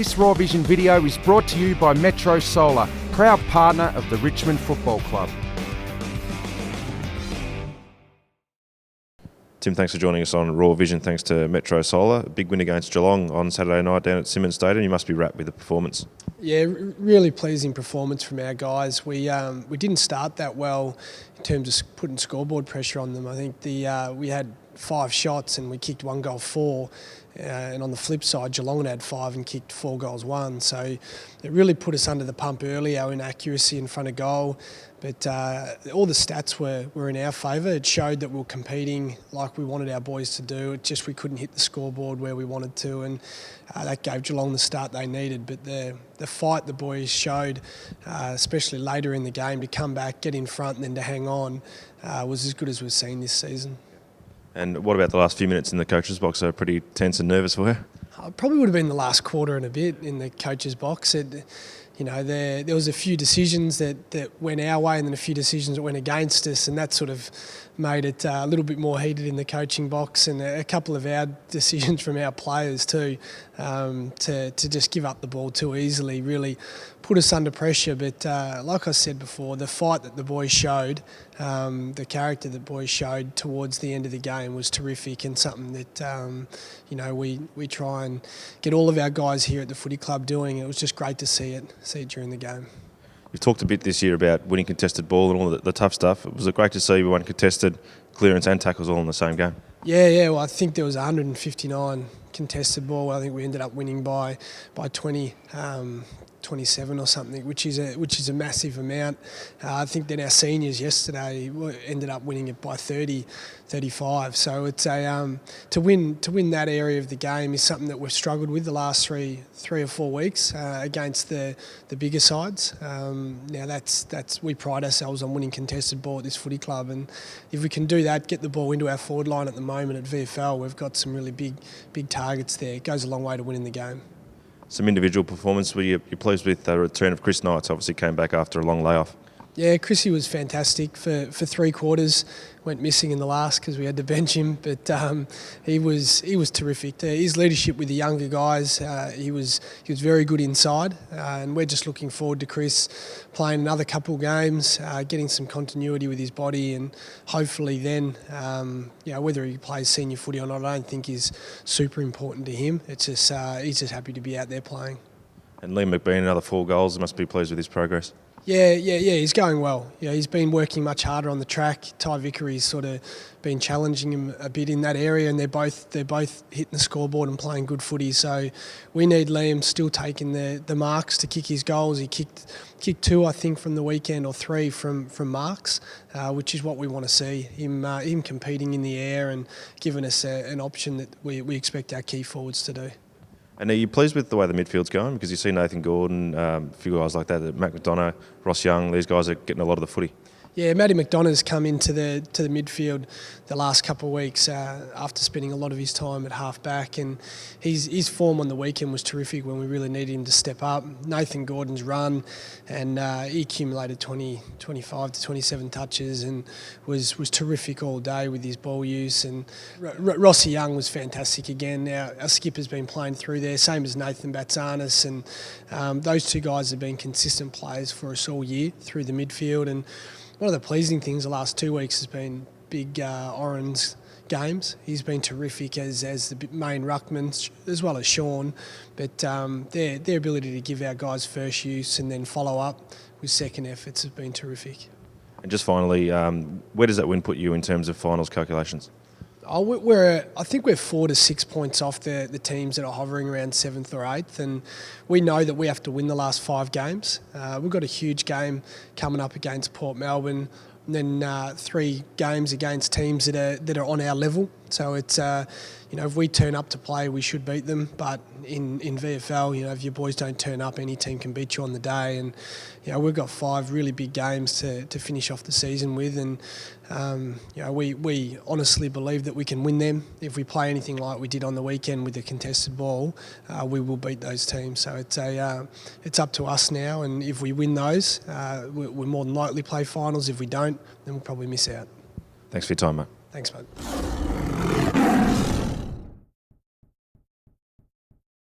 This Raw Vision video is brought to you by Metro Solar, proud partner of the Richmond Football Club. Tim, thanks for joining us on Raw Vision. Thanks to Metro Solar. A big win against Geelong on Saturday night down at Simmons Stadium. You must be wrapped with the performance. Yeah, really pleasing performance from our guys. We didn't start that well in terms of putting scoreboard pressure on them. I think we had 5 shots and we kicked 1 goal 4. And on the flip side, Geelong had 5 and kicked 4 goals 1. So it really put us under the pump early, our inaccuracy in front of goal. But all the stats were in our favour. It showed that we were competing like we wanted our boys to do. It just we couldn't hit the scoreboard where we wanted to, and that gave Geelong the start they needed. But the fight the boys showed, especially later in the game, to come back, get in front and then to hang on, was as good as we've seen this season. And what about the last few minutes in the coach's box? Are pretty tense and nervous for you? Probably would have been the last quarter and a bit in the coach's box. There was a few decisions that went our way and then a few decisions that went against us, and that sort of made it a little bit more heated in the coaching box, and a couple of our decisions from our players too, to just give up the ball too easily really put us under pressure. But like I said before, the fight that the boys showed, the character that boys showed towards the end of the game was terrific, and something that we try and get all of our guys here at the footy club doing. It was just great to see it during the game. You've talked a bit this year about winning contested ball and all the tough stuff. Was it great to see you won contested, clearance and tackles all in the same game? Yeah. Well, I think there was 159 contested ball. I think we ended up winning by 20. 27 or something, which is a massive amount. I think that our seniors yesterday ended up winning it by 30, 35. So it's to win that area of the game is something that we've struggled with the last three or 4 weeks against the bigger sides. Now that's we pride ourselves on winning contested ball at this footy club, and if we can do that, get the ball into our forward line at the moment at VFL, we've got some really big targets there. It goes a long way to winning the game. Some individual performance. Were you pleased with the return of Chris Knights? Obviously came back after a long layoff. Yeah, Chrissy was fantastic for 3 quarters. Went missing in the last because we had to bench him, but he was terrific. His leadership with the younger guys, he was very good inside, and we're just looking forward to Chris playing another couple of games, getting some continuity with his body, and hopefully then, whether he plays senior footy or not, I don't think is super important to him. It's just he's just happy to be out there playing. And Liam McBean, another 4 goals. Must be pleased with his progress. Yeah, he's going well. He's been working much harder on the track. Ty Vickery's sort of been challenging him a bit in that area, and they're both hitting the scoreboard and playing good footy. So we need Liam still taking the marks to kick his goals. He kicked 2, I think, from the weekend, or 3 from marks, which is what we want to see. Him competing in the air and giving us an option that we expect our key forwards to do. And are you pleased with the way the midfield's going? Because you see Nathan Gordon, a few guys like that, Matt McDonough, Ross Young, these guys are getting a lot of the footy. Yeah, Matty McDonough's come into the midfield the last couple of weeks after spending a lot of his time at half-back, and his form on the weekend was terrific when we really needed him to step up. Nathan Gordon's run, and he accumulated 25 to 27 touches and was terrific all day with his ball use. And Rossi Young was fantastic again. Our skipper's been playing through there, same as Nathan Batsanis, and those 2 guys have been consistent players for us all year through the midfield. And one of the pleasing things the last 2 weeks has been big Oran's games. He's been terrific as the main ruckman, as well as Sean. But their ability to give our guys first use and then follow up with second efforts has been terrific. And just finally, where does that win put you in terms of finals calculations? I think we're 4 to 6 points off the teams that are hovering around 7th or 8th, and we know that we have to win the last 5 games. We've got a huge game coming up against Port Melbourne, and then 3 games against teams that are on our level. So it's if we turn up to play, we should beat them. But in VFL, if your boys don't turn up, any team can beat you on the day. And we've got 5 really big games to finish off the season with, and we honestly believe that we can win them. If we play anything like we did on the weekend with the contested ball, we will beat those teams. So it's up to us now, and if we win those, we'll more than likely play finals. If we don't, then we'll probably miss out. Thanks for your time, mate. Thanks, mate.